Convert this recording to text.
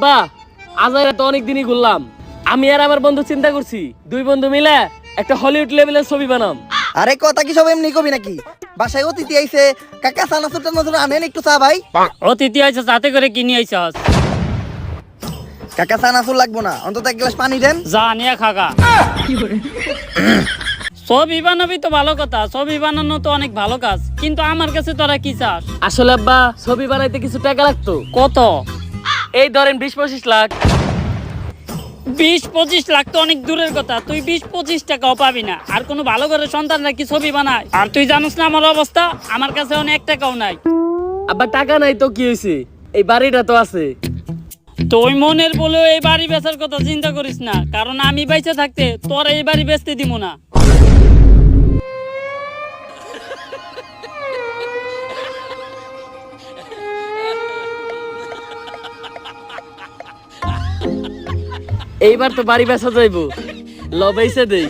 আব্বা আজ তো অনেক দিনই ঘুরলাম, আমি আর আমার বন্ধু চিন্তা করছি দুই বন্ধু মিলে একটা হলিউড লেভেলের ছবি বানাম। আরে কথা কি সব এমনি কবি নাকি? বাসায় অতিথি আইছে, কাকা সানাসুর টানাসুর আনেন একটু চা ভাই। অতিথি আইছে সাথে করে কিনে আইছস? কাকা সানাসুর লাগবো না, অন্তত এক গ্লাস পানি দেন। যা নিয়ে খাগা। ছবি বানাবি তো ভালো কথা, ছবি বানানো তো অনেক ভালো কাজ, কিন্তু আমার কাছে তোরা কি চাস? আসলে আব্বা ছবি বানাইতে কিছু টাকা লাগতো। কত? এই ধরেন 20-25 লাখ। 20-25 লাখ তো অনেক দূরের কথা, তুই 20-25 টাকাও পাবি না। আর কোনো ভালো করে সন্তানরা কি ছবি বানায়? আর তুই জানিস না আমার অবস্থা, আমার কাছে অনেক টাকাও নাই। আব্বা টাকা নাই তো কি হয়েছে, এই বাড়িটা তো আছে। তুই মনের বলে এই বাড়ি বেচার কথা চিন্তা করিস না, কারণ আমি বেঁচে থাকতে তোর এই বাড়ি বেচতে দিব না। এইবার তো বাড়ি বেচা যাইবো, লবেইছে দেই।